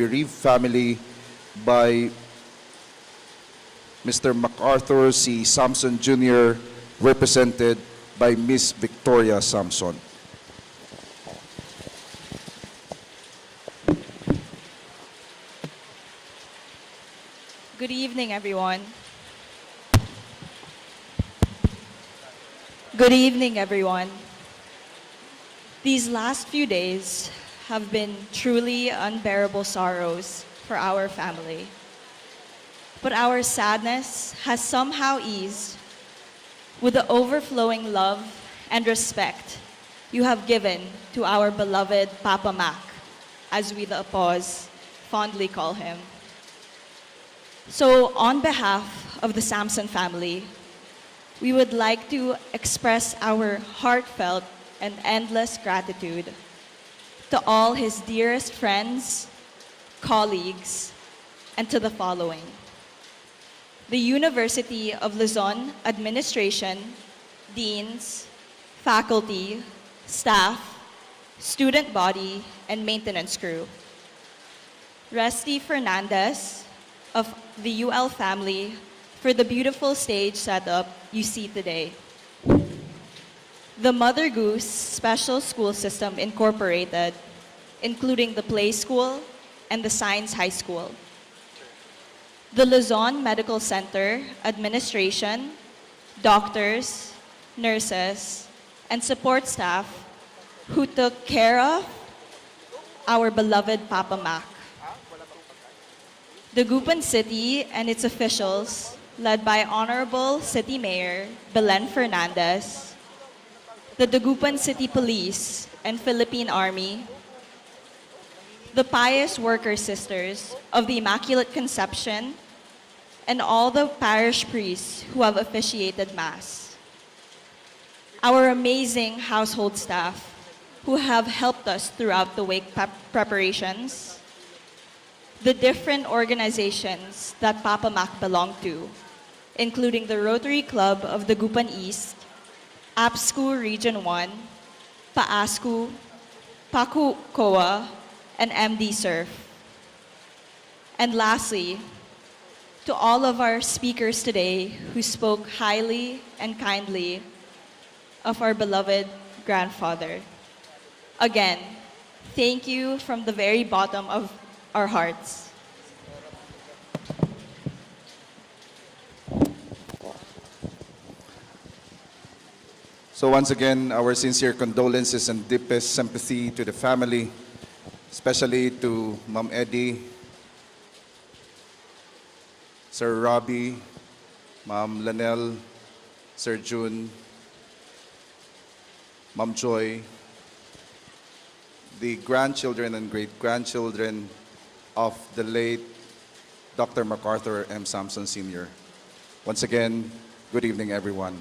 bereaved family by Mr. MacArthur C. Sampson Jr., represented by Miss Victoria Sampson. Good evening, everyone. Good evening, everyone. These last few days have been truly unbearable sorrows for our family. But our sadness has somehow eased with the overflowing love and respect you have given to our beloved Papa Mac, as we the Apos fondly call him. So on behalf of the Sampson family, we would like to express our heartfelt and endless gratitude to all his dearest friends, colleagues, and to the following: the University of Luzon administration, deans, faculty, staff, student body, and maintenance crew. Rusty Fernandez of the UL family for the beautiful stage setup you see today. The Mother Goose Special School System Incorporated, including the Play School and the Science High School. The Luzon Medical Center administration, doctors, nurses, and support staff who took care of our beloved Papa Mac. The Dagupan City and its officials, led by Honorable City Mayor Belen Fernandez, the Dagupan City Police and Philippine Army, the pious worker sisters of the Immaculate Conception, and all the parish priests who have officiated Mass. Our amazing household staff who have helped us throughout the wake preparations, the different organizations that Papa Mac belonged to, including the Rotary Club of the Dagupan East, APSCU Region 1, PAASCU, PACU COA, and MD Surf. And lastly, to all of our speakers today who spoke highly and kindly of our beloved grandfather. Again, thank you from the very bottom of our hearts. So once again, our sincere condolences and deepest sympathy to the family, especially to Ma'am Eddie, Sir Robbie, Ma'am Lanel, Sir June, Ma'am Joy, the grandchildren and great-grandchildren of the late Dr. MacArthur M. Sampson Sr. Once again, good evening, everyone.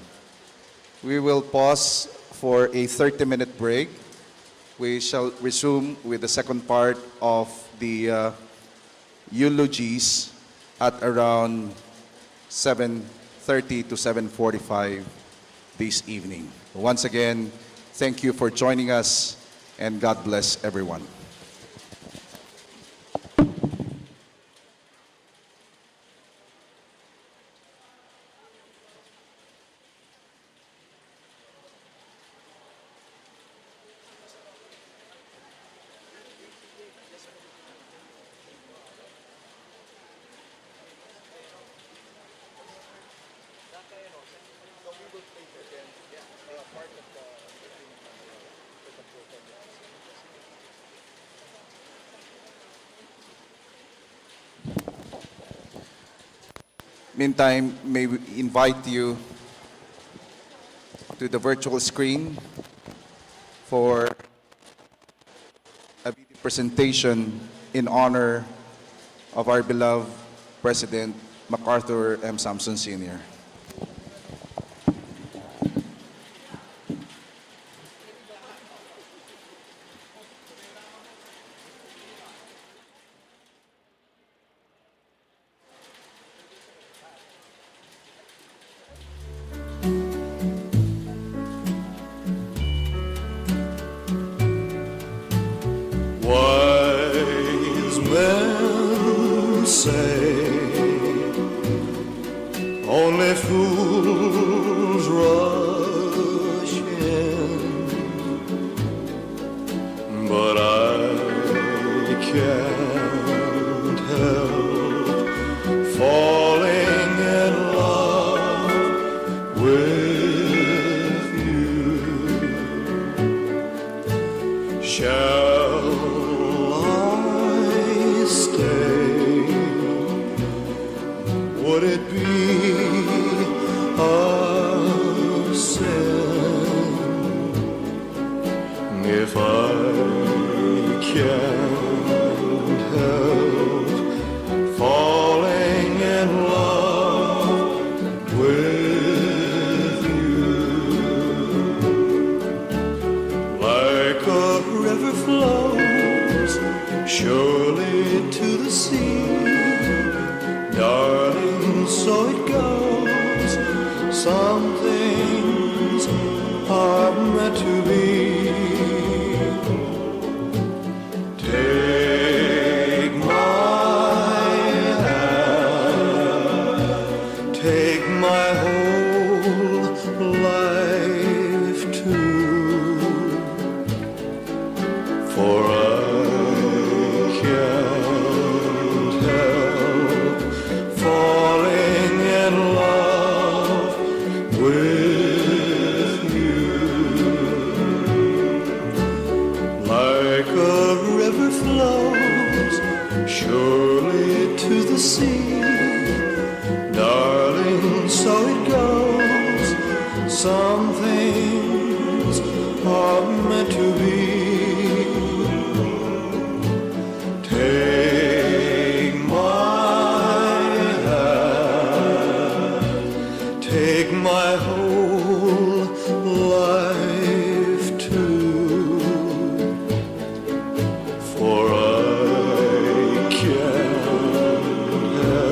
We will pause for a 30-minute break. We shall resume with the second part of the eulogies at around 7:30 to 7:45 this evening. Once again, thank you for joining us, and God bless everyone. Meantime, may we invite you to the virtual screen for a video presentation in honor of our beloved President MacArthur M. Sampson Sr. Wise men say only fools rush in, but I can't help falling in love with you. Shall I stay? Would it be a sin if I can't help falling in love with you? Like a river flows surely to the sea, darling, so it goes. Some things are meant to be. Take my hand, take my whole life too, for I can't help falling in love with you. Like a river flows surely to the sea, darling, so it goes. Some things are meant to be. Take my hand, take my whole life too, for I can't help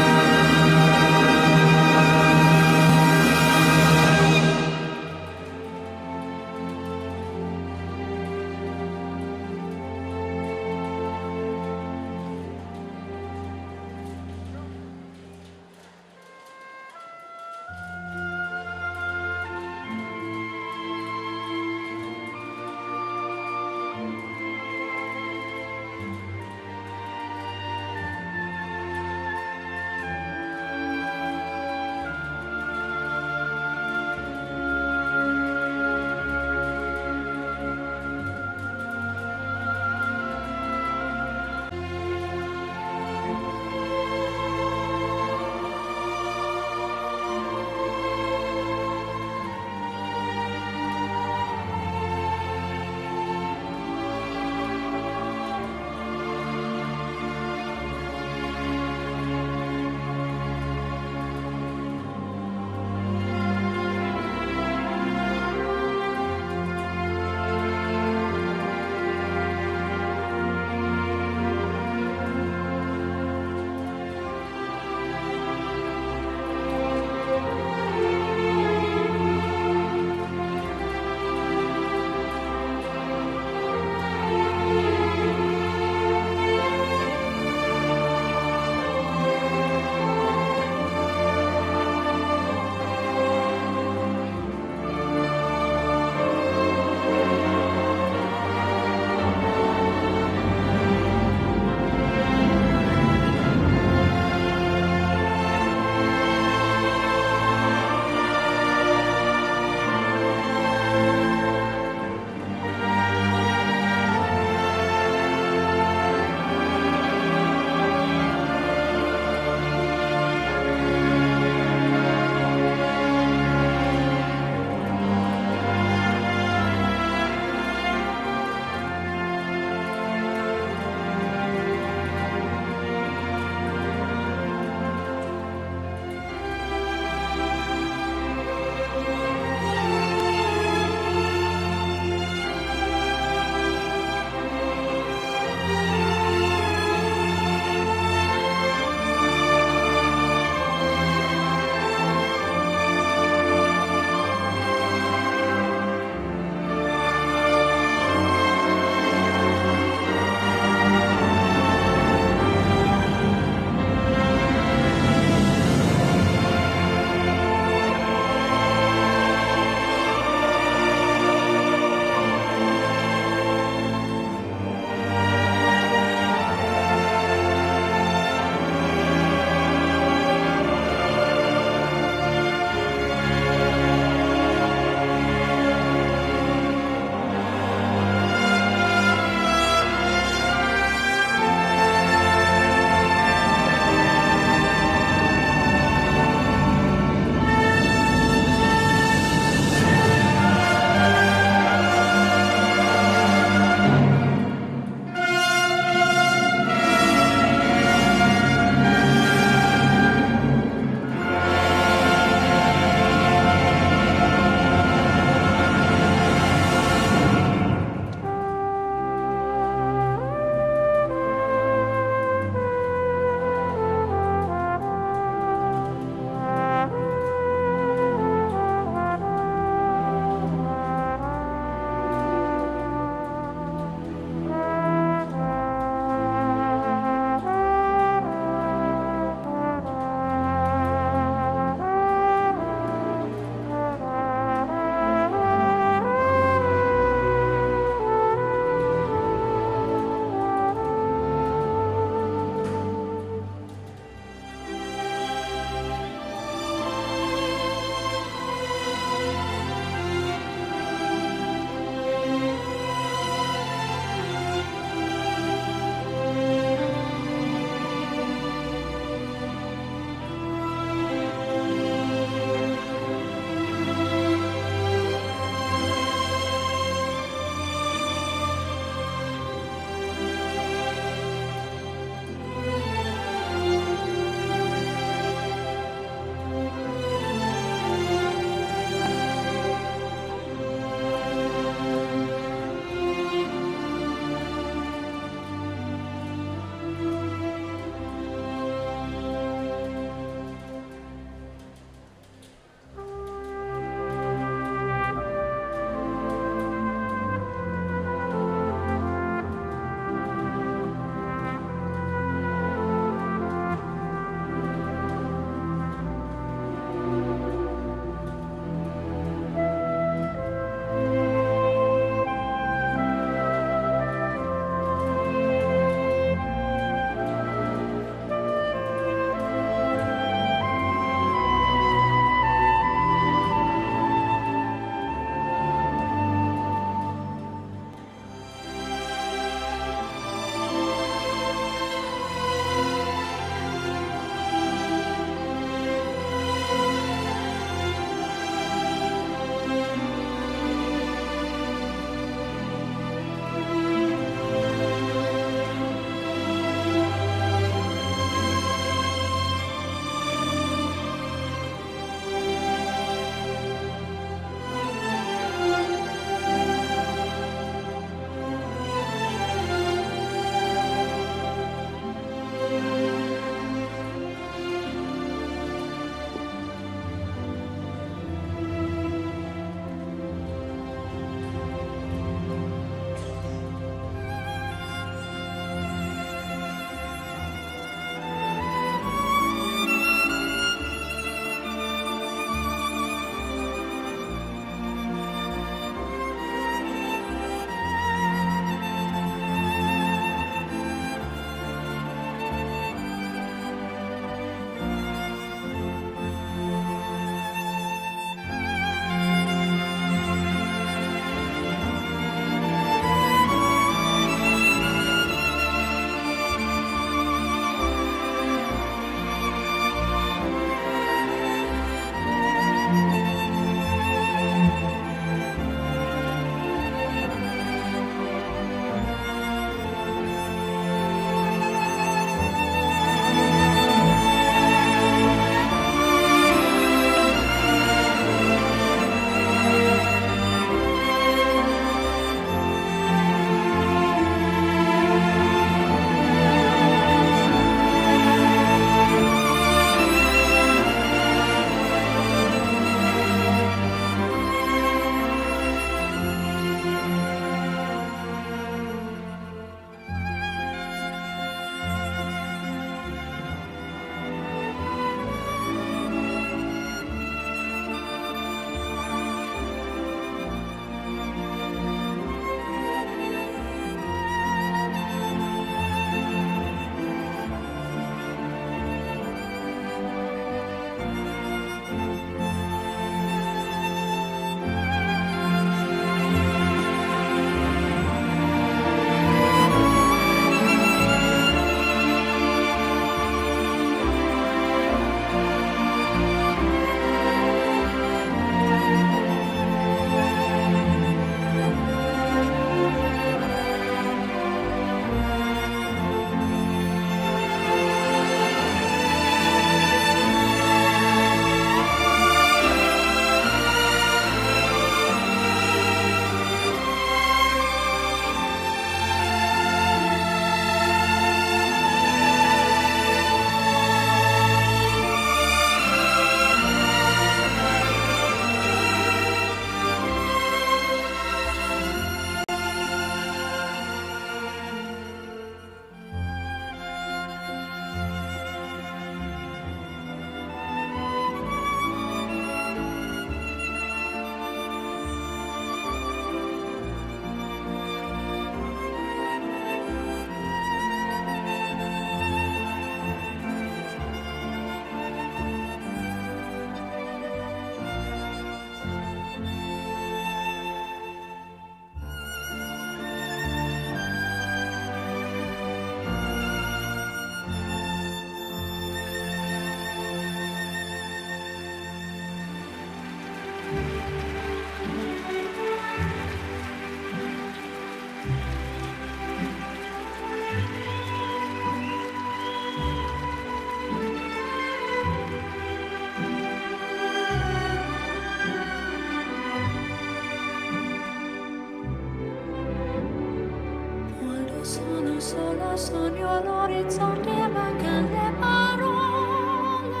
solo sogno l'orizzonte e mancano le parole.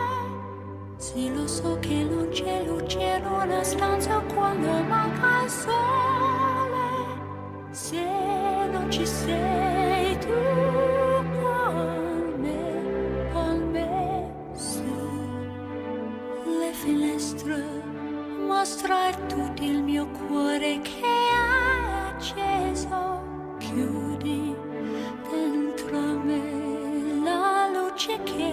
Sì, lo so che non c'è luce in una stanza quando manca il sole. Se non ci sei tu con me, su le finestre mostrar tutto il mio cuore che è acceso. Chiudi dentro me la luce che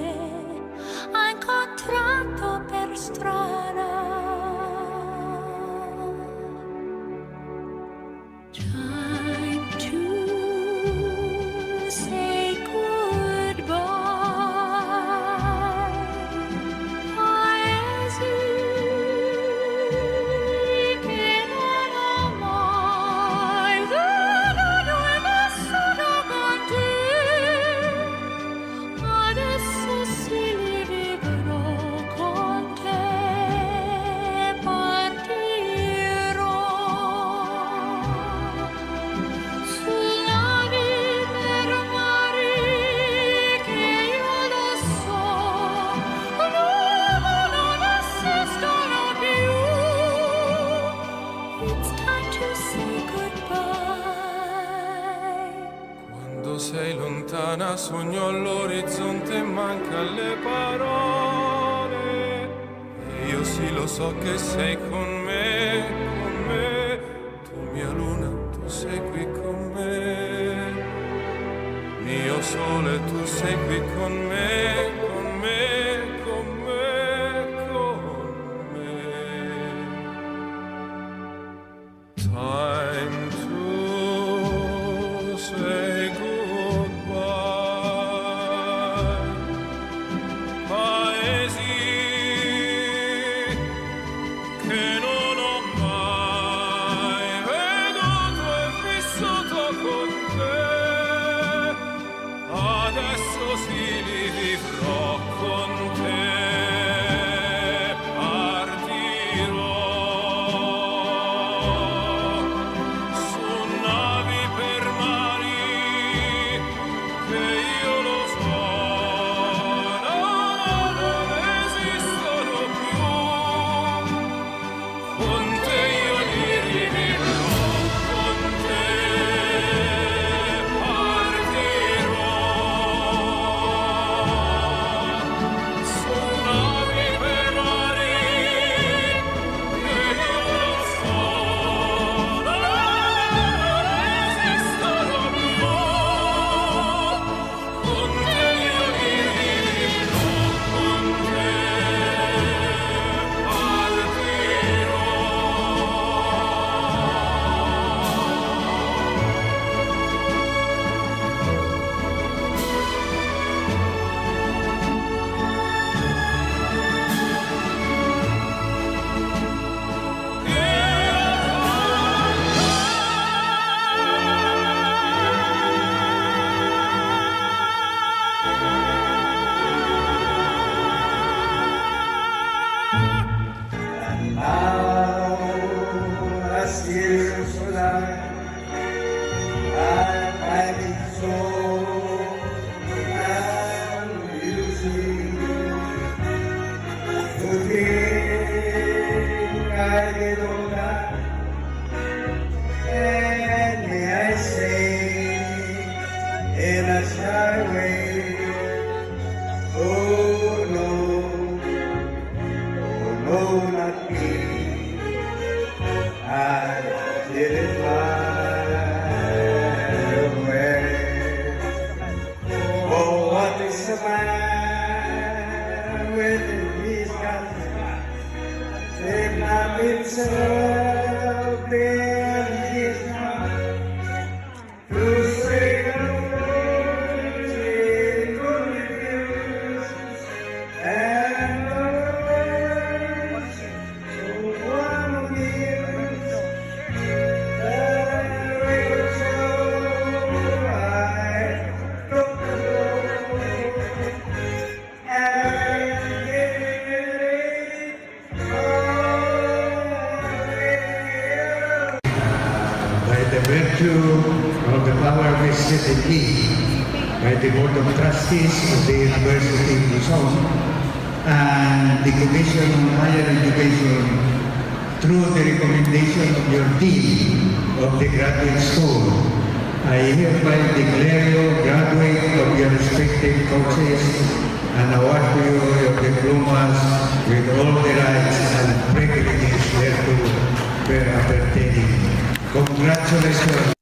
ha incontrato per strada. Time to say goodbye. Paesi che non ho mai veduto e vissuto con te. Adesso sì li vivrò con te. Partirò su navi per mari che io lo so non esistono più. It's time to say goodbye. Quando sei lontana sogno all'orizzonte e manca le parole. E io sì lo so che sei con me, con me. Tu mia luna, tu sei qui con me. Mio sole, tu sei qui con me, con me, con me, con me. Time to say goodbye. Paesi che non ho mai veduto e vissuto con te. Adesso sì li vivrò con te. Partirò su navi per mari che io lo so non esistono più. Con te io li rivivrò, con te partirò su navi per mari che io lo so non esistono più. Con te io li rivivrò, con te partirò. Now, as years fly, I'm finding soul and music. To think I did all that, and may I say in a shy way, oh no. No, not me. I did it my way. Oh, what is the man with his guts? They've not been served in his heart. To say no, he could refuse. And the words so one of years that will show I took the road and gave it by the virtue of the power vested in me, by the Board of Trustees of the University of Luzon and the Commission on Higher Education through the recommendation of your Dean of the Graduate School. I hereby declare you graduate of your respective courses and award to you your diplomas with all the rights and privileges thereto were appertaining. Congratulations.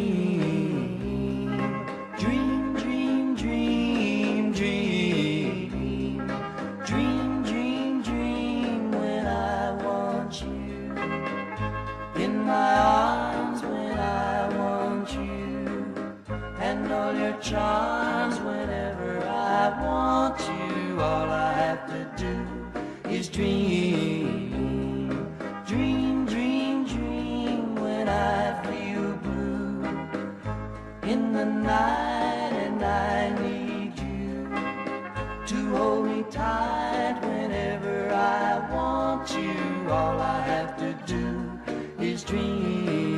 dream, dream, dream, dream, dream, dream, dream, dream when I want you in my arms, when I want you, and all your charms whenever I want you. All I have to do is dream, dream, dream, dream when I feel blue in the night and I need you to hold me tight whenever I want you. All I have to do is dream.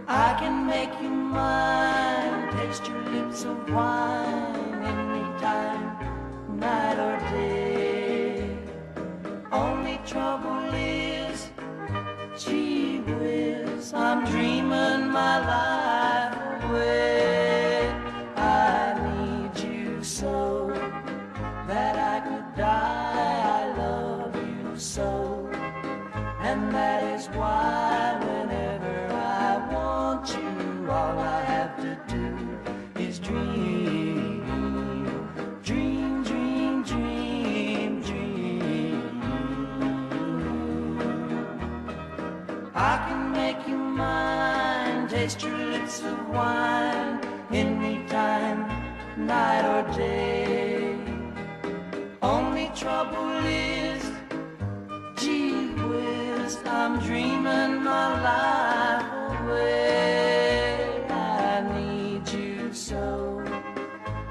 I can make you mine, taste your lips of wine anytime, night or day. Only trouble is, gee whiz, I'm dreaming my life away. I need you so that I could die. I love you so, and that is why whenever I want you, all I have to do is dream, dream, dream, dream, dream. I can make you mine, taste your lips of wine anytime, night or day. Only trouble is, gee whiz, I'm dreaming my life away. I need you so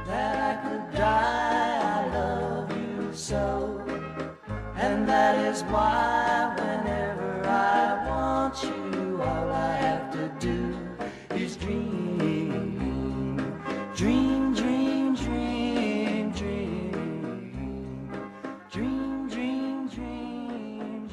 that I could die. I love you so, and that is why whenever I want you, all I have to do is dream, dream, dream, dream, dream, dream, dream, dream, dream.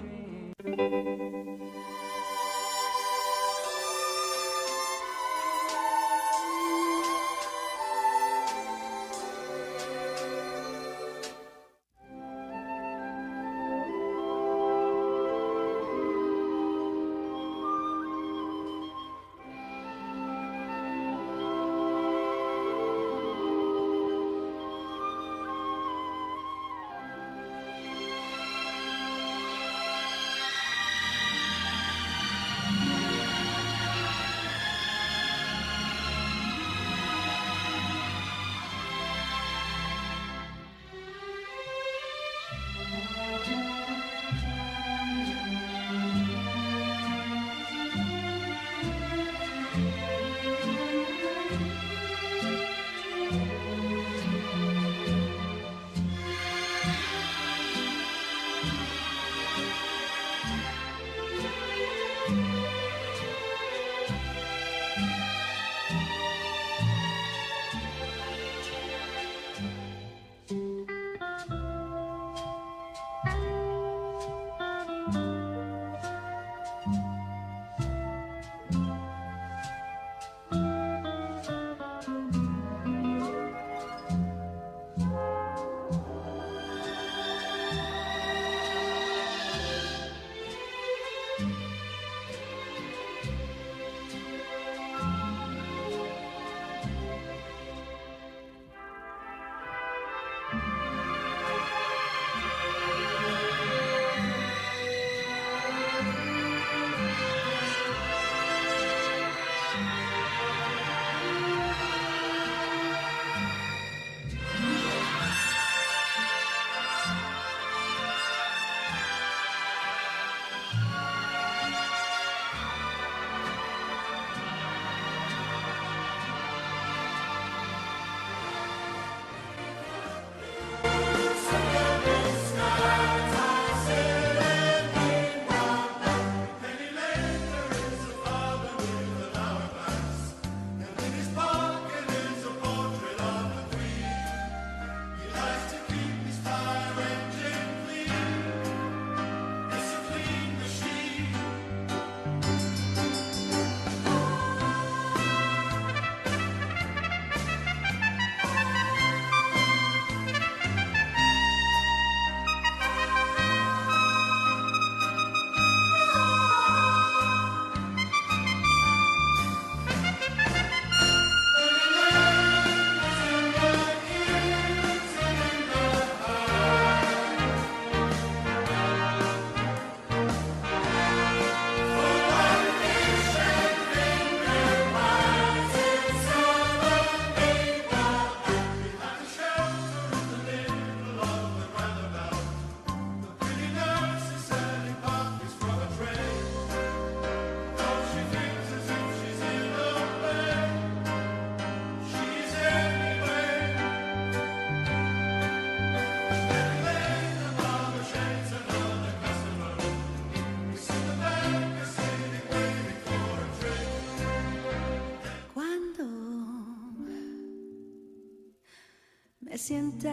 me sienta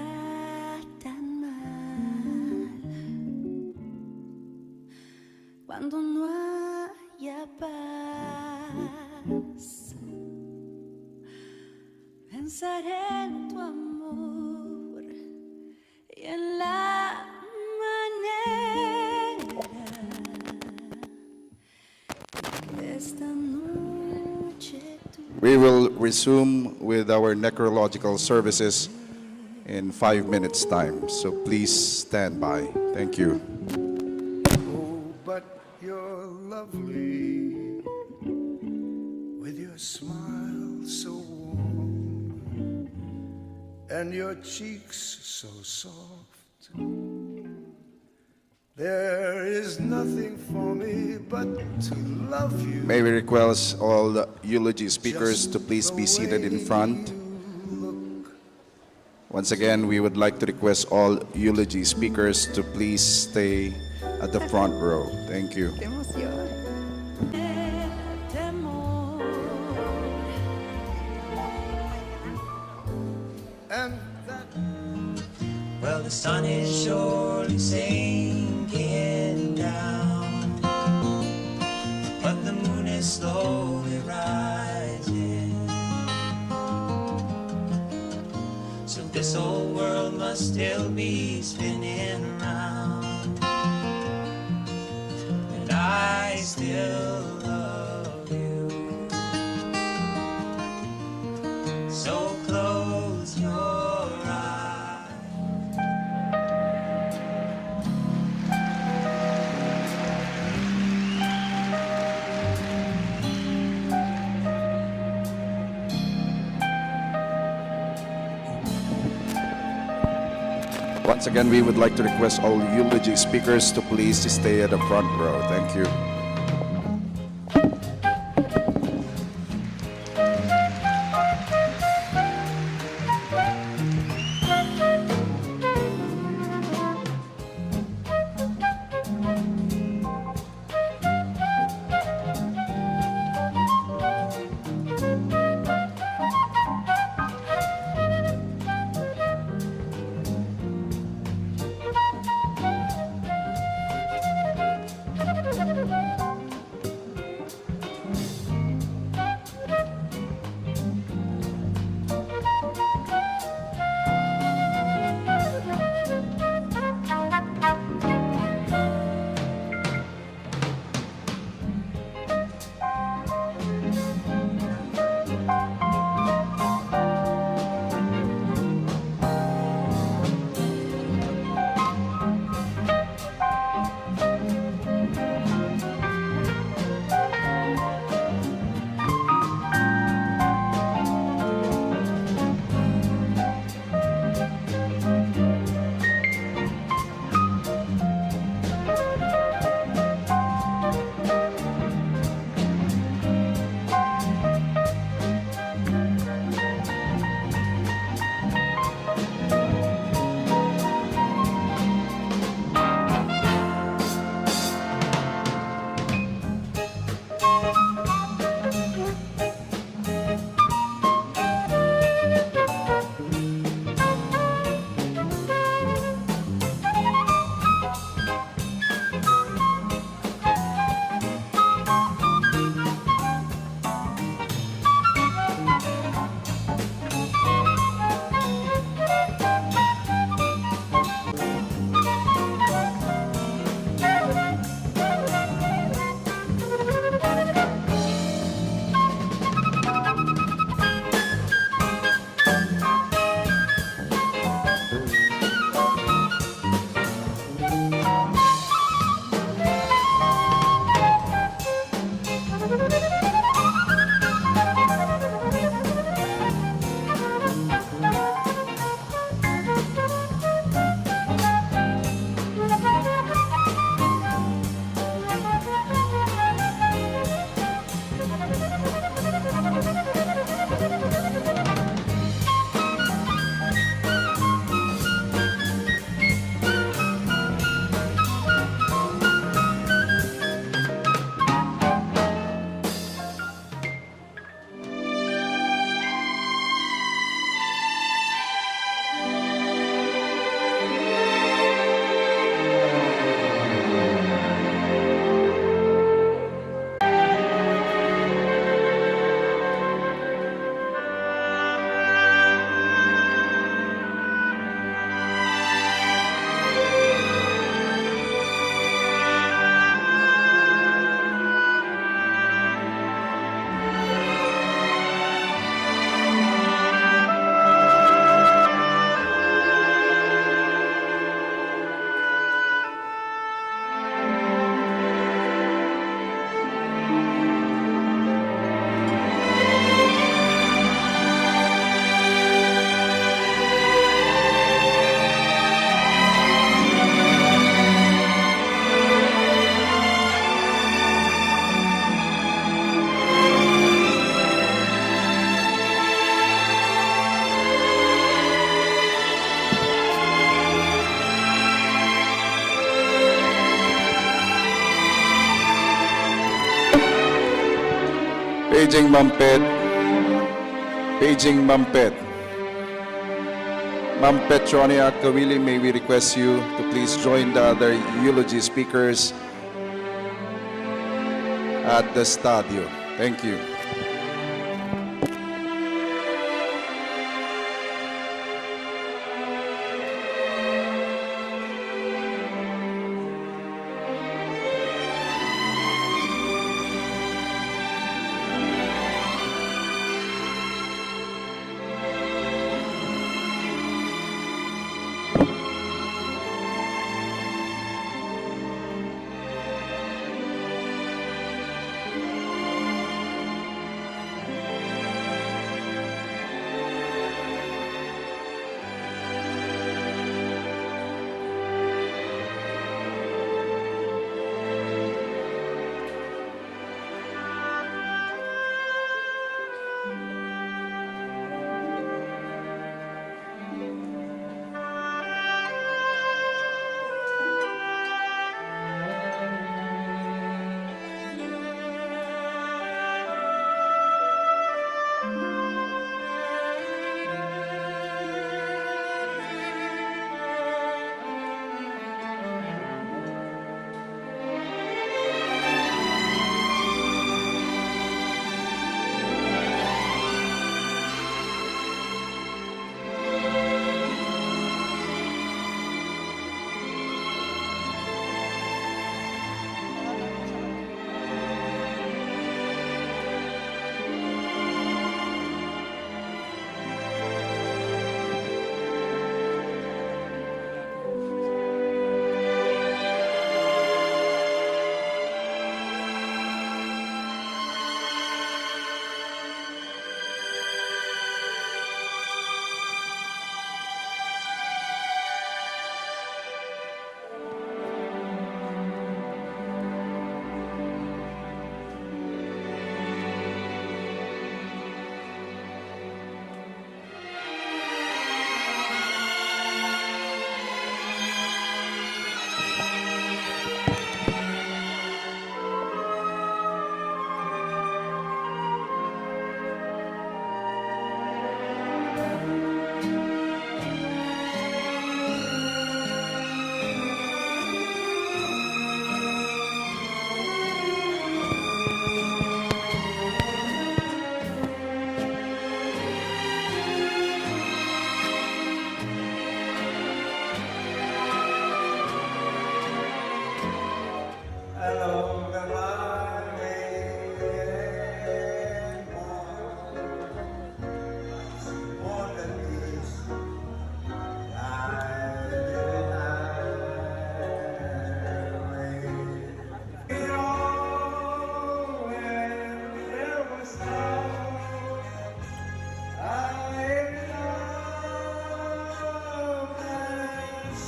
tan mal cuando no haya paz. Pensaré en tu amor y en la manera que esta noche tú We will resume with our necrological services in 5 minutes' time. So please stand by. Thank you. Oh, but you're lovely with your smile so warm and your cheeks so soft. There is nothing for me but to love you. May we request all the eulogy speakers to please be seated in front. Once again, we would like to request all eulogy speakers to please stay at the front row. Thank you. temor. And that Well, the sun is surely sinking down, but the moon is slowly rising. So this old world must still be spinning around, and I still love you. So close your eyes. Once again, we would like to request all eulogy speakers to please stay at the front row. Thank you. Paging Mampet. Paging Mampet. Ma'am Petronia Kawili, may we request you to please join the other eulogy speakers at the stadio. Thank you.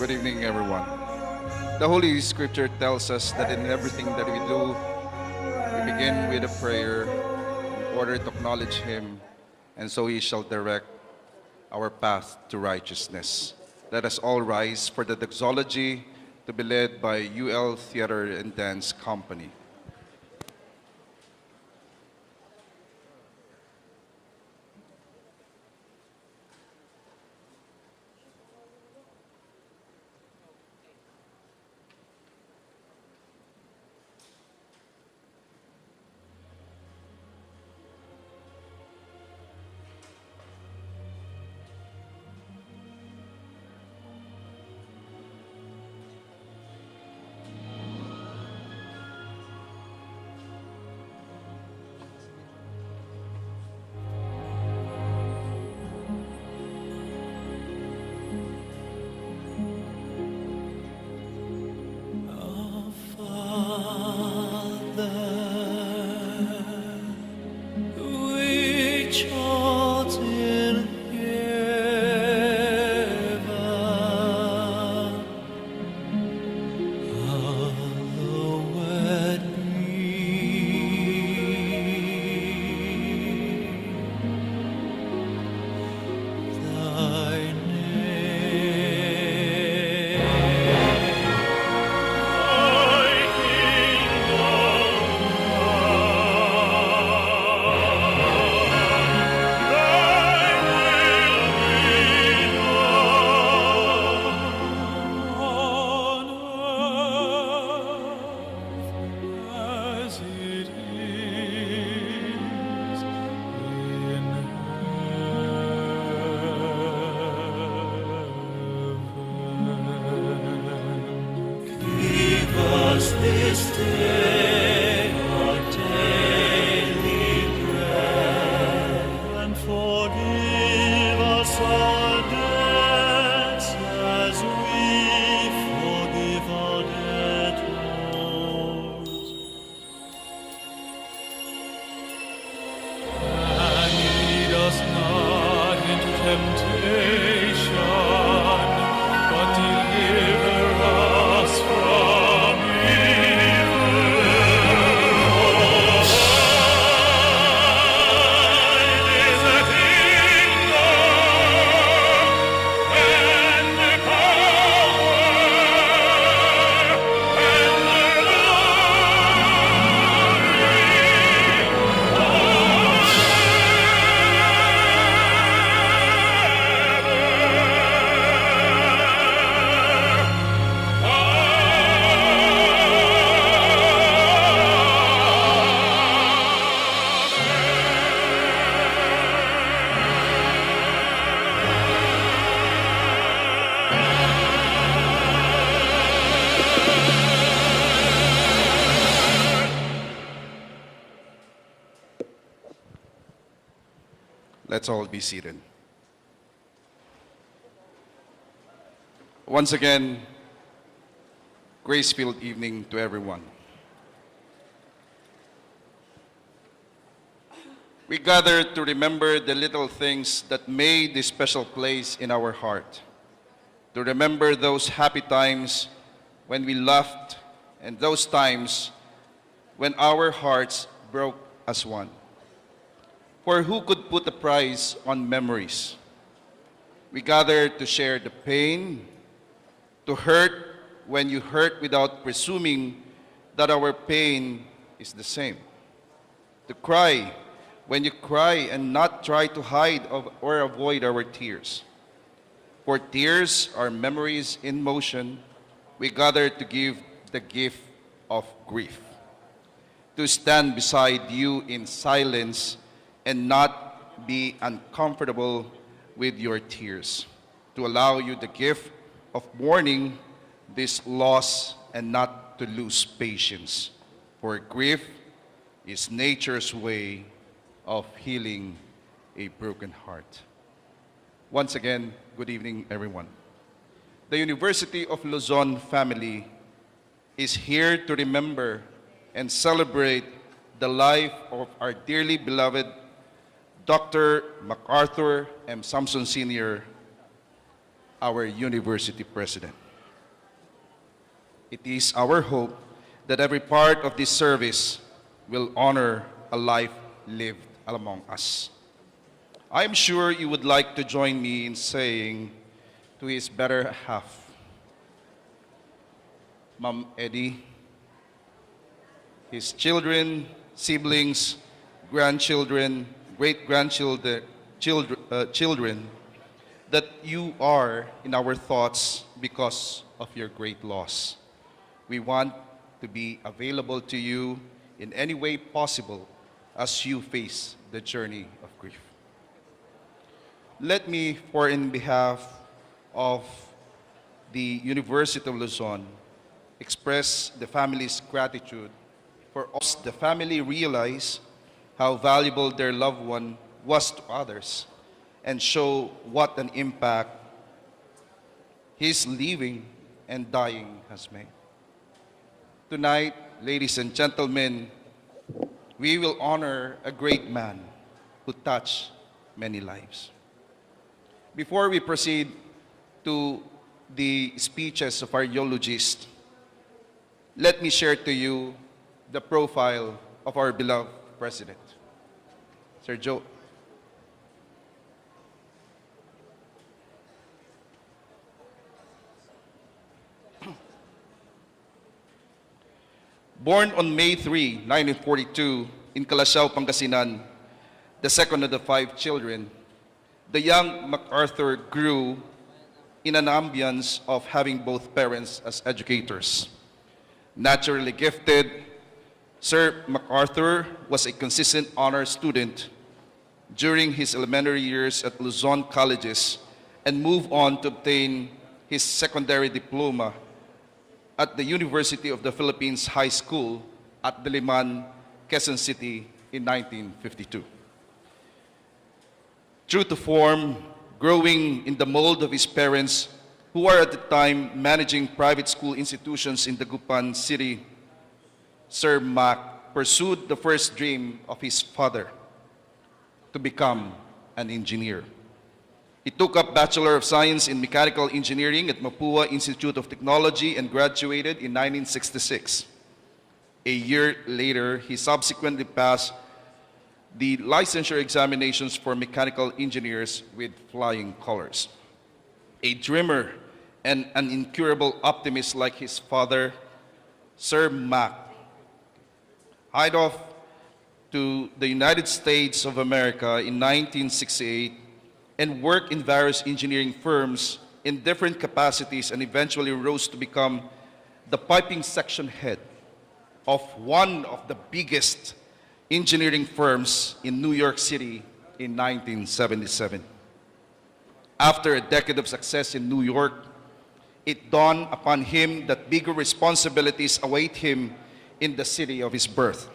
Good evening, everyone. The Holy Scripture tells us that in everything that we do, we begin with a prayer in order to acknowledge Him, and so He shall direct our path to righteousness. Let us all rise for the doxology to be led by UL Theater and Dance Company. Let's all be seated. Once again, grace-filled evening to everyone. We gather to remember the little things that made this special place in our heart, to remember those happy times when we laughed and those times when our hearts broke as one. For who could put a price on memories? We gather to share the pain, to hurt when you hurt without presuming that our pain is the same, to cry when you cry and not try to hide or avoid our tears. For tears are memories in motion. We gather to give the gift of grief, to stand beside you in silence and not be uncomfortable with your tears, to allow you the gift of mourning this loss and not to lose patience. For grief is nature's way of healing a broken heart. Once again, good evening, everyone. The University of Luzon family is here to remember and celebrate the life of our dearly beloved Dr. MacArthur M. Sampson Sr., our university president. It is our hope that every part of this service will honor a life lived among us. I am sure you would like to join me in saying to his better half, Ma'am Eddie, his children, siblings, grandchildren, great-grandchildren, children, that you are in our thoughts because of your great loss. We want to be available to you in any way possible as you face the journey of grief. Let me, for in behalf of the University of Luzon, express the family's gratitude for us. The family realize how valuable their loved one was to others and show what an impact his living and dying has made. Tonight, ladies and gentlemen, we will honor a great man who touched many lives. Before we proceed to the speeches of our eulogist, let me share to you the profile of our beloved president. Sir Joe. Born on May 3, 1942, in Calasiao, Pangasinan, the second of the 5 children, the young MacArthur grew in an ambience of having both parents as educators. Naturally gifted, Sir MacArthur was a consistent honor student during his elementary years at Luzon colleges and moved on to obtain his secondary diploma at the University of the Philippines High School at Diliman, Quezon City in 1952. True to form, growing in the mold of his parents, who are at the time managing private school institutions in Dagupan City, Sir Mac pursued the first dream of his father, to become an engineer. He took up Bachelor of Science in Mechanical Engineering at Mapua Institute of Technology and graduated in 1966. A year later, he subsequently passed the licensure examinations for mechanical engineers with flying colors. A dreamer and an incurable optimist like his father, Sir Mac hied off to the United States of America in 1968 and worked in various engineering firms in different capacities and eventually rose to become the piping section head of one of the biggest engineering firms in New York City in 1977. After a decade of success in New York, it dawned upon him that bigger responsibilities await him in the city of his birth.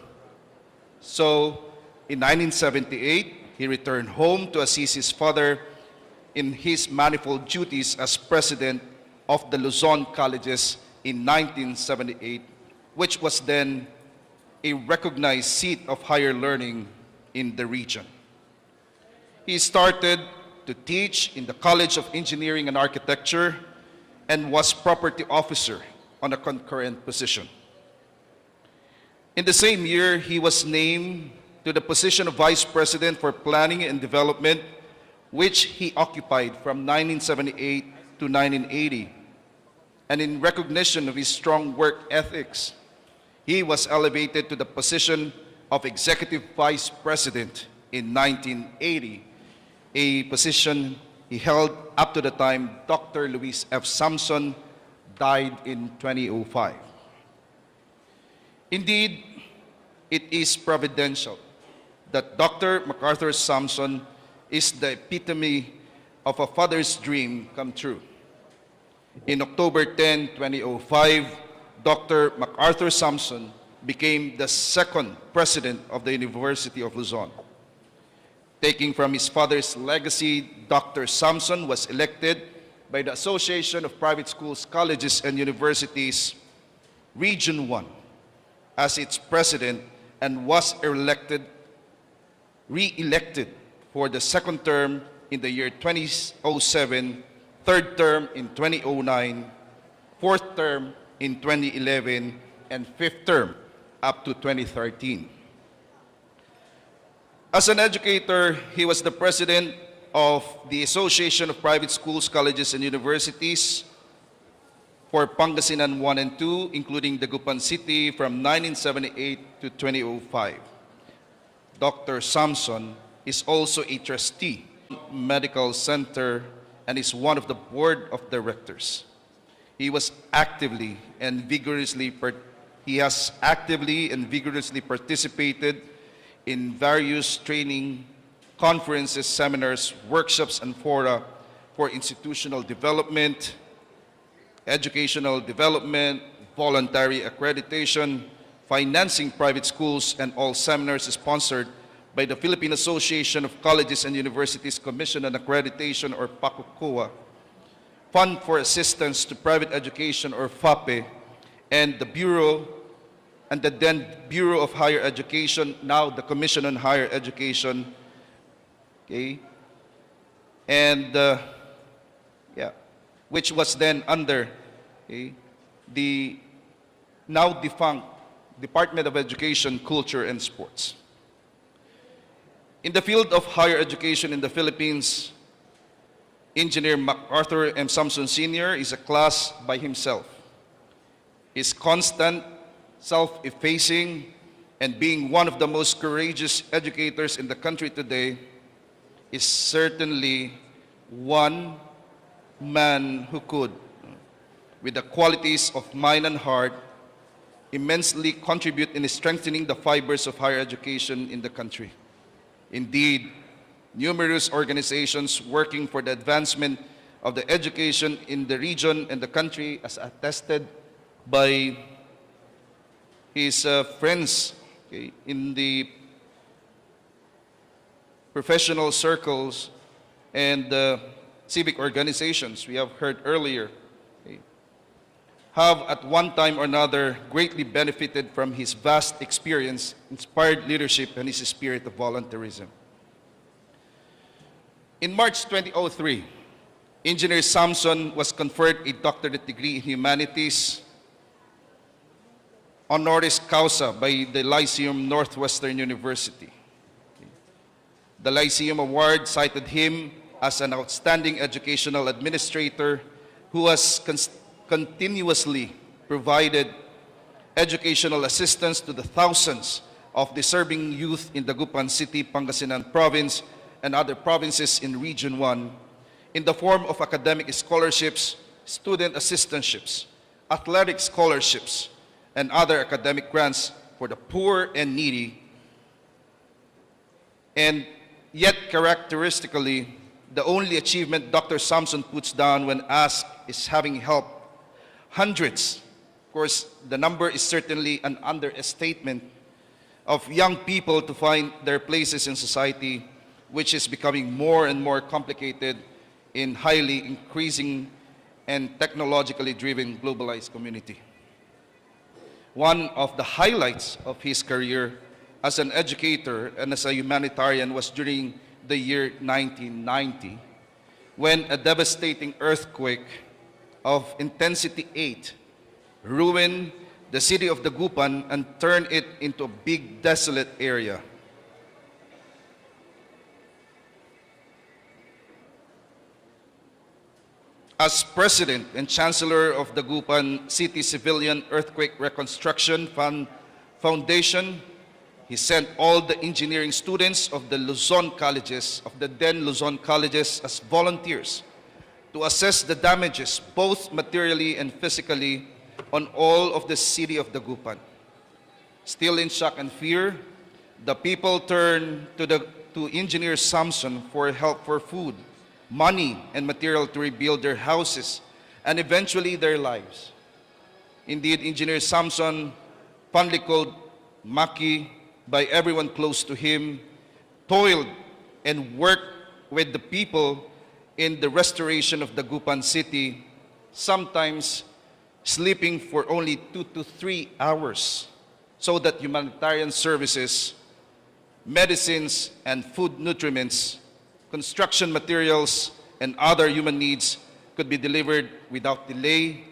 So, in 1978, he returned home to assist his father in his manifold duties as president of the Luzon Colleges in 1978, which was then a recognized seat of higher learning in the region. He started to teach in the College of Engineering and Architecture and was property officer on a concurrent position. In the same year, he was named to the position of Vice President for Planning and Development, which he occupied from 1978 to 1980. And in recognition of his strong work ethics, he was elevated to the position of Executive Vice President in 1980, a position he held up to the time Dr. Luis F. Samson died in 2005. Indeed, it is providential that Dr. MacArthur Samson is the epitome of a father's dream come true. In October 10, 2005, Dr. MacArthur Samson became the second president of the University of Luzon. Taking from his father's legacy, Dr. Samson was elected by the Association of Private Schools, Colleges, and Universities, Region 1, as its president and was re-elected for the second term in the year 2007, third term in 2009, fourth term in 2011, and fifth term up to 2013. As an educator, he was the president of the Association of Private Schools, Colleges, and Universities for Pangasinan 1 and 2, including Dagupan City from 1978 to 2005. Dr. Samson is also a trustee of the Medical Center and is one of the board of directors. He has actively and vigorously participated in various training, conferences, seminars, workshops, and fora for institutional development, educational development, voluntary accreditation, financing private schools, and all seminars sponsored by the Philippine Association of Colleges and Universities Commission on Accreditation, or PACOCOA, Fund for Assistance to Private Education, or FAPE, and the then Bureau of Higher Education, now the Commission on Higher Education, okay, and which was then under the now defunct Department of Education, Culture, and Sports. In the field of higher education in the Philippines, Engineer MacArthur M. Samson Sr. is a class by himself. His constant, self-effacing, and being one of the most courageous educators in the country today is certainly one man who could, with the qualities of mind and heart, immensely contribute in strengthening the fibers of higher education in the country. Indeed, numerous organizations working for the advancement of the education in the region and the country, as attested by his friends in the professional circles and civic organizations we have heard earlier, have at one time or another greatly benefited from his vast experience, inspired leadership, and his spirit of volunteerism. In March 2003, Engineer Samson was conferred a doctorate degree in humanities honoris causa by the Lyceum Northwestern University. The Lyceum Award cited him as an outstanding educational administrator who has continuously provided educational assistance to the thousands of deserving youth in Dagupan City, Pangasinan Province, and other provinces in Region 1 in the form of academic scholarships, student assistantships, athletic scholarships, and other academic grants for the poor and needy. And yet, characteristically, the only achievement Dr. Samson puts down when asked is having helped hundreds, of course, the number is certainly an understatement, of young people to find their places in society which is becoming more and more complicated in highly increasing and technologically driven globalized community. One of the highlights of his career as an educator and as a humanitarian was during the year 1990, when a devastating earthquake of intensity 8 ruined the city of Dagupan and turned it into a big desolate area. As President and Chancellor of the Dagupan City Civilian Earthquake Reconstruction Foundation, he sent all the engineering students of the Luzon colleges, of the then Luzon colleges, as volunteers to assess the damages, both materially and physically, on all of the city of Dagupan. Still in shock and fear, the people turned to Engineer Samson for help for food, money, and material to rebuild their houses and eventually their lives. Indeed, Engineer Samson, fondly called Maki by everyone close to him, toiled and worked with the people in the restoration of Dagupan City, sometimes sleeping for only 2 to 3 hours, so that humanitarian services, medicines and food nutriments, construction materials, and other human needs could be delivered without delay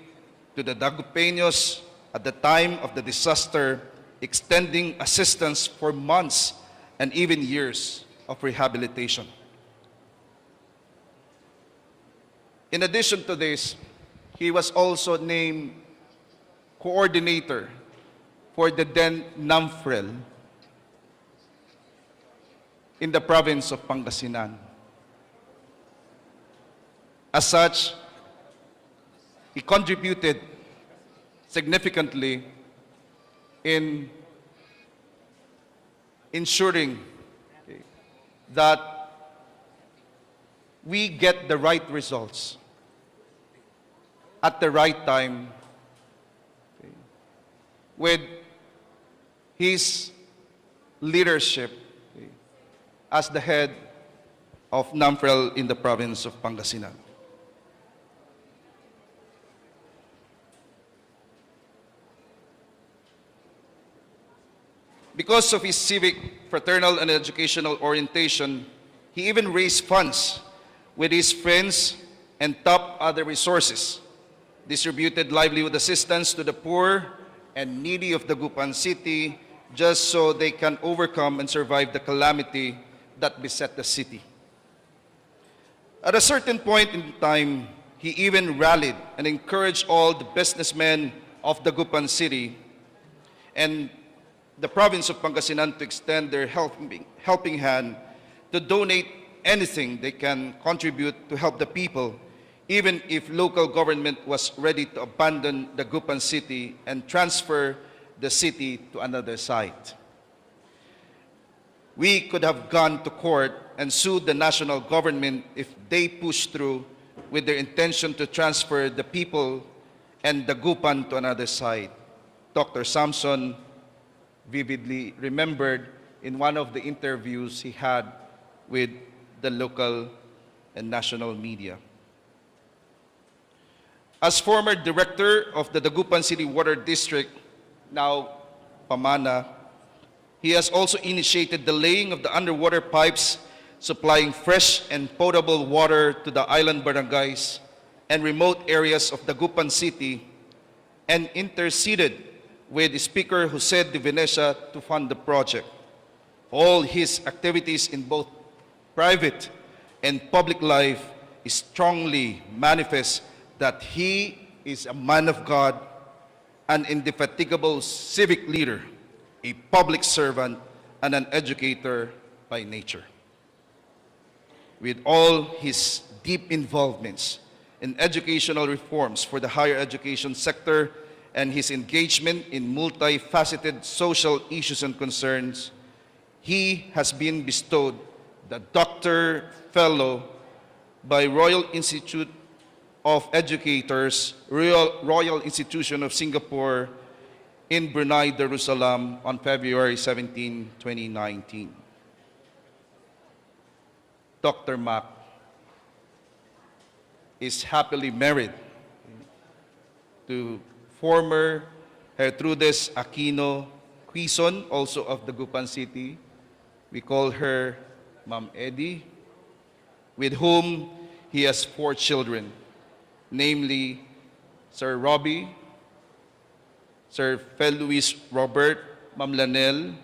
to the Dagupeños at the time of the disaster, extending assistance for months and even years of rehabilitation. In addition to this, he was also named coordinator for the then NAMFREL in the province of Pangasinan. As such, he contributed significantly in ensuring that we get the right results at the right time with his leadership as the head of NAMFREL in the province of Pangasinan. Because of his civic, fraternal, and educational orientation, he even raised funds with his friends and tapped other resources, distributed livelihood assistance to the poor and needy of Dagupan City just so they can overcome and survive the calamity that beset the city. At a certain point in time, he even rallied and encouraged all the businessmen of Dagupan City and the province of Pangasinan to extend their helping hand to donate anything they can contribute to help the people, even if local government was ready to abandon Dagupan City and transfer the city to another site. We could have gone to court and sued the national government if they pushed through with their intention to transfer the people and Dagupan to another site. Dr. Samson vividly remembered in one of the interviews he had with the local and national media. As former director of the Dagupan City Water District, now Pamana, he has also initiated the laying of the underwater pipes supplying fresh and potable water to the island barangays and remote areas of Dagupan City, and interceded with Speaker Jose de Venecia to fund the project. All his activities in both private and public life strongly manifest that he is a man of God, an indefatigable civic leader, a public servant, and an educator by nature. With all his deep involvements in educational reforms for the higher education sector and his engagement in multifaceted social issues and concerns, he has been bestowed the Doctor Fellow by Royal Institute of Educators, Royal Institution of Singapore in Brunei Darussalam on February 17, 2019. Dr. Mac is happily married to former Gertrudes Aquino Quizon, also of Dagupan City. We call her Ma'am Eddie, with whom he has 4 children, namely Sir Robbie, Sir Felluis Robert, Ma'am Lanel,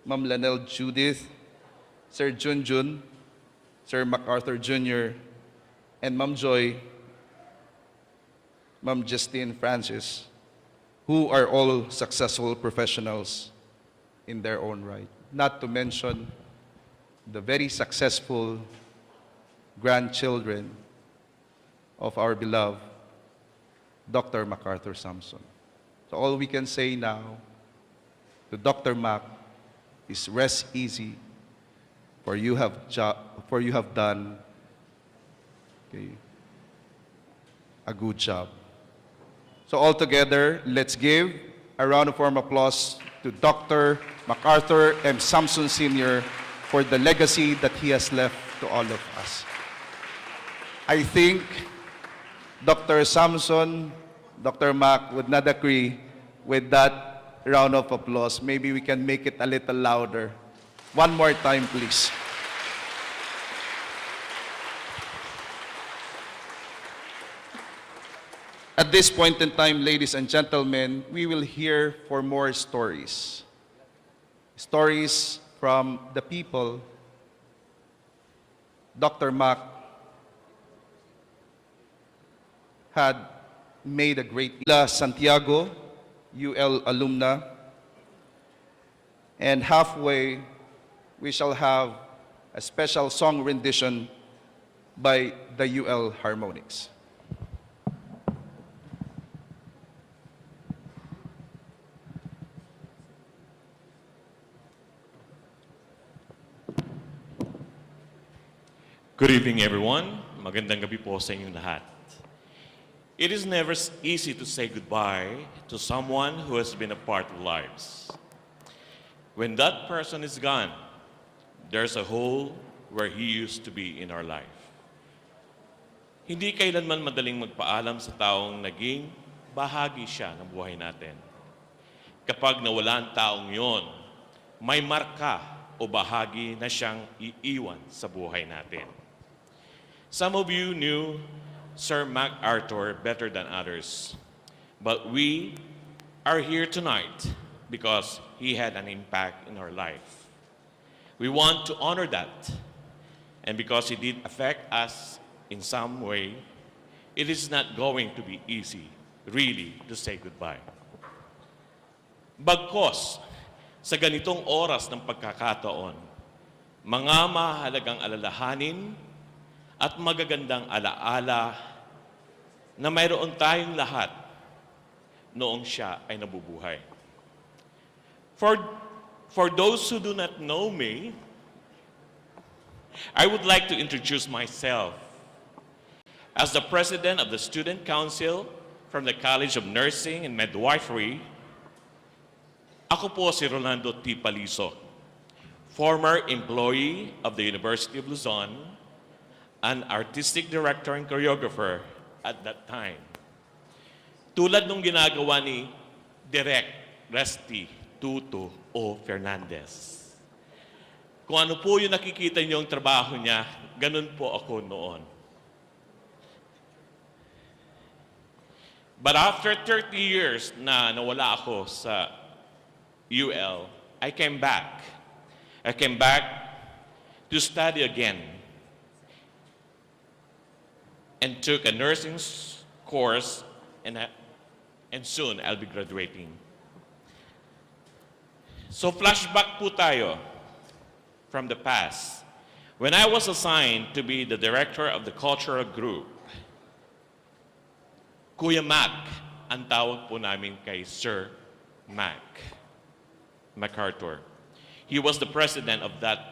Ma'am Lanel Judith, Sir Junjun, Sir MacArthur Jr., and Ma'am Joy, Ma'am Justine Francis, who are all successful professionals in their own right. Not to mention the very successful grandchildren of our beloved Dr. MacArthur Samson. So all we can say now to Dr. Mac is rest easy, for you have done a good job. So all together, let's give a round of warm applause to Dr. MacArthur M. Samson Sr. for the legacy that he has left to all of us. I think Dr. Samson, Dr. Mac would not agree with that round of applause. Maybe we can make it a little louder. One more time, please. At this point in time, ladies and gentlemen, we will hear for more stories. Stories from the people. Dr. Mac had made a great La Santiago, UL alumna, and halfway we shall have a special song rendition by the UL Harmonics. Good evening, everyone. Magandang gabi po sa inyong lahat. It is never easy to say goodbye to someone who has been a part of lives. When that person is gone, there's a hole where he used to be in our life. Hindi kailanman madaling magpaalam sa taong naging bahagi siya ng buhay natin. Kapag nawala ang taong yon, may marka o bahagi na siyang iiwan sa buhay natin. Some of you knew Sir MacArthur better than others, but we are here tonight because he had an impact in our life. We want to honor that, and because he did affect us in some way, it is not going to be easy, really, to say goodbye. Bagkos, sa ganitong oras ng pagkakataon, mga mahalagang alalahanin at magagandang alaala na mayroon tayong lahat noong siya ay nabubuhay. For those who do not know me, I would like to introduce myself. As the president of the Student Council from the College of Nursing and Midwifery, ako po si Rolando T. Paliso, former employee of the University of Luzon, an artistic director and choreographer at that time. Tulad nung ginagawa ni Direk Rusty Tuto O. Fernandez. Kung ano po yung nakikita niyo yung trabaho niya, ganun po ako noon. But after 30 years na nawala ako sa UL, I came back. I came back to study again and took a nursing course, and soon I'll be graduating. So flashback po tayo from the past. When I was assigned to be the director of the cultural group, Kuya Mac, ang tawag po namin kay Sir Mac MacArthur. He was the president of that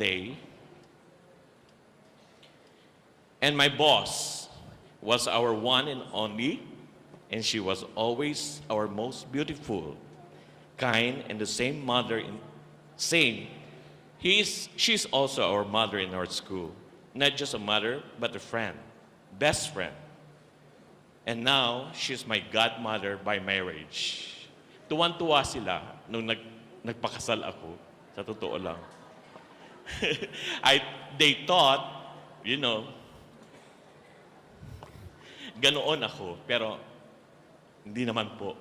day. And my boss was our one and only, and she was always our most beautiful, kind, and the same She's also our mother in our school. Not just a mother, but a friend, best friend. And now, she's my godmother by marriage. Tuwan-tuwa sila nung nagpakasal ako. Sa totoo lang. They thought, you know, ganoon ako. Pero, hindi naman po.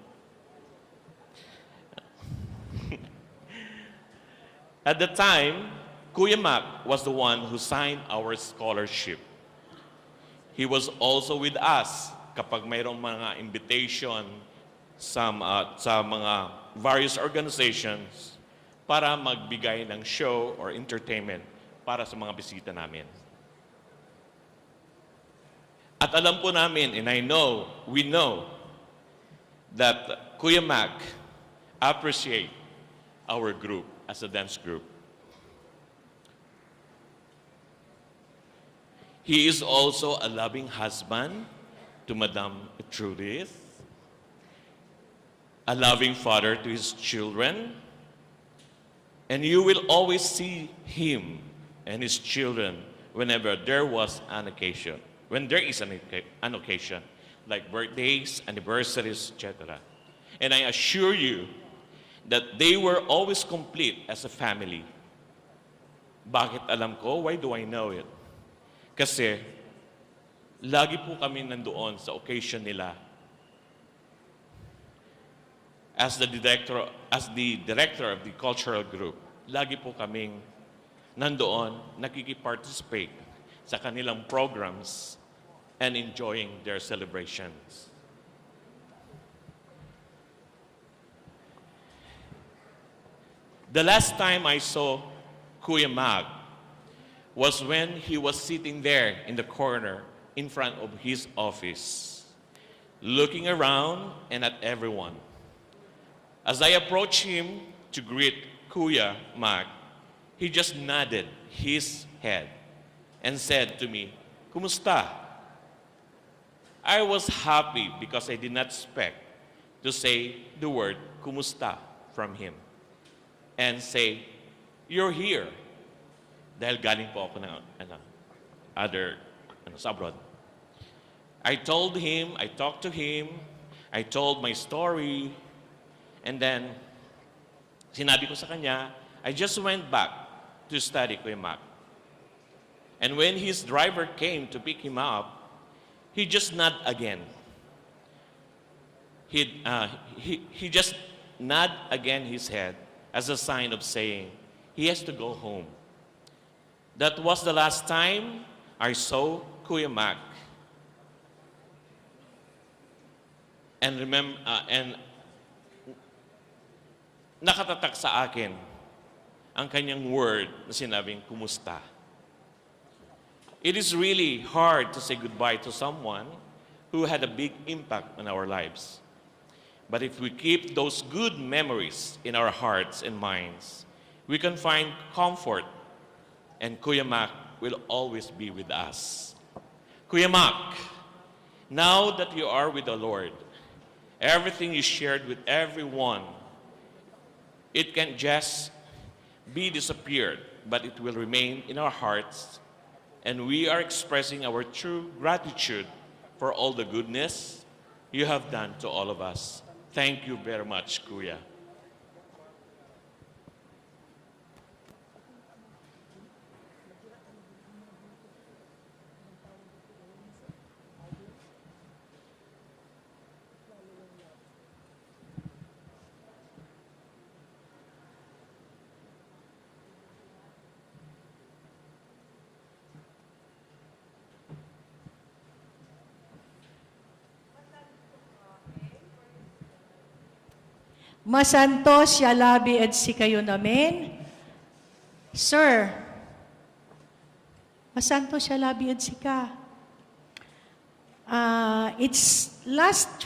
At the time, Kuya Mac was the one who signed our scholarship. He was also with us kapag mayroong mga invitation sa mga various organizations para magbigay ng show or entertainment para sa mga bisita namin. At alam po namin, and we know, that Kuya Mac appreciate our group as a dance group. He is also a loving husband to Madam Trudith, a loving father to his children, and you will always see him and his children whenever there was an occasion, when there is an occasion, like birthdays, anniversaries, etc. And I assure you that they were always complete as a family. Bakit alam ko? Why do I know it? Kasi, lagi po kami nandoon sa occasion nila. As the director of the cultural group, lagi po kaming nandoon, nakikiparticipate sa kanilang programs and enjoying their celebrations. The last time I saw Kuya Mag was when he was sitting there in the corner in front of his office, looking around and at everyone. As I approached him to greet Kuya Mag, he just nodded his head and said to me, "Kumusta?" I was happy because I did not expect to say the word "Kumusta" from him and say, "You're here." Dahil galing po ako ng sa abroad. I told him, I talked to him, I told my story, and then sinabi ko sa kanya, I just went back to study Kuya Mac. And when his driver came to pick him up, he just nodded again. He just nodded again his head as a sign of saying he has to go home. That was the last time I saw Kuya Mac. And nakatatak sa akin ang kanyang word na sinabing, "Kumusta?" It is really hard to say goodbye to someone who had a big impact on our lives. But if we keep those good memories in our hearts and minds, we can find comfort, and Kuya Mac will always be with us. Kuya Mac, now that you are with the Lord, everything you shared with everyone, it can just be disappeared, but it will remain in our hearts, and we are expressing our true gratitude for all the goodness you have done to all of us. Thank you very much, Kuya. Masanto siya labi at si kayo namin. Sir, masanto siya labi at si ka. It's last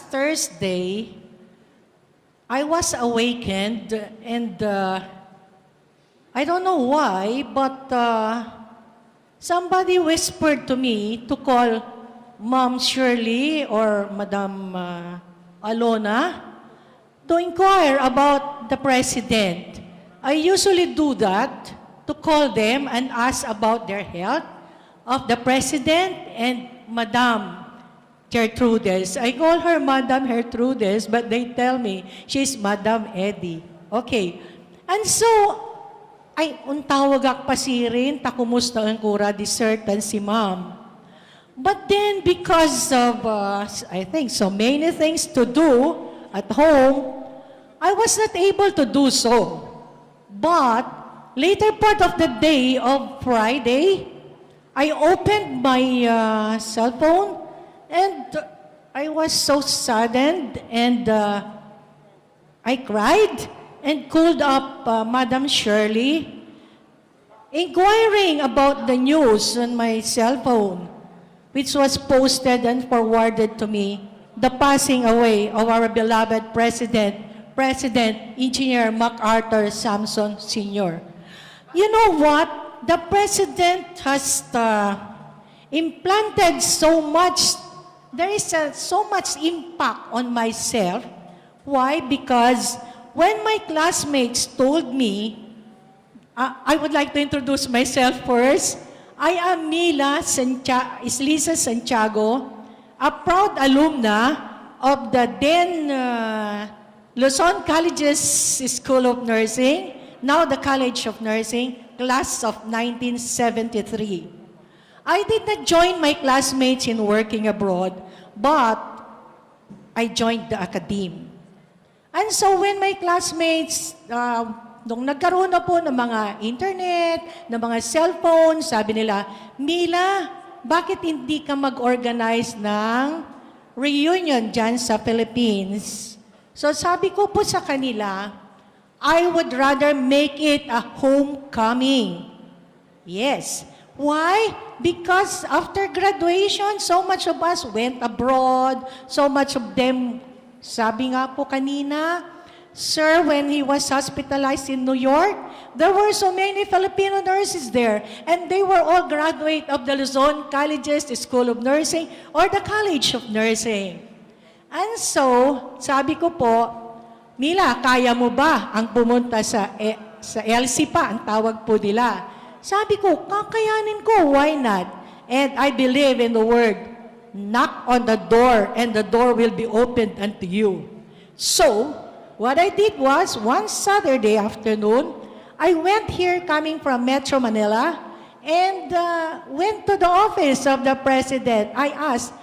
Thursday, I was awakened and I don't know why, but somebody whispered to me to call Ma'am Shirley or Madam Alona to inquire about the President. I usually do that to call them and ask about their health of the President and Madam Gertrudes. I call her Madam Gertrudes, but they tell me she's Madam Eddie. Okay. And so, ay, untawag ak pasirin, ta kumusta ang kura di certain si ma'am. But then, because of, I think, so many things to do at home, I was not able to do so. But, later part of the day of Friday, I opened my cell phone and I was so saddened and I cried and called up Madam Shirley, inquiring about the news on my cell phone, which was posted and forwarded to me, the passing away of our beloved President Engineer MacArthur Samson Sr. You know what? The President has implanted so much, there is so much impact on myself. Why? Because when my classmates told me, I would like to introduce myself first. I am Lisa Santiago, a proud alumna of the then Luzon College's School of Nursing, now the College of Nursing, class of 1973. I did not join my classmates in working abroad, but I joined the academe. And so when my classmates, nung nagkaroon na po ng mga internet, ng mga cellphone, sabi nila, Mila, bakit hindi ka mag-organize ng reunion dyan sa Philippines? So sabi ko po sa kanila, I would rather make it a homecoming. Yes. Why? Because after graduation, so much of us went abroad, so much of them, sabi nga po kanina, Sir, when he was hospitalized in New York, there were so many Filipino nurses there, and they were all graduate of the Luzon College's School of Nursing or the College of Nursing. And so, sabi ko po, Mila, kaya mo ba ang pumunta sa LC pa, ang tawag po nila? Sabi ko, kakayanin ko, why not? And I believe in the word, knock on the door and the door will be opened unto you. So, what I did was, one Saturday afternoon, I went here coming from Metro Manila and went to the office of the President. I asked,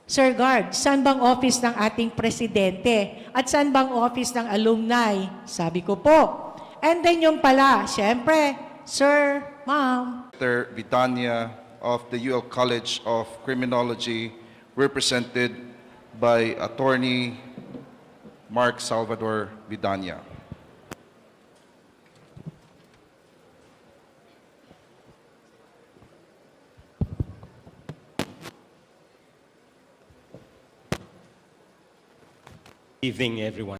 Sir Guard, saan bang office ng ating presidente? At saan bang office ng alumni? Sabi ko po. And then yung pala, syempre, Sir, Ma'am. Dr. Vidania of the UL College of Criminology, represented by Attorney Mark Salvador Vidania. Evening, everyone.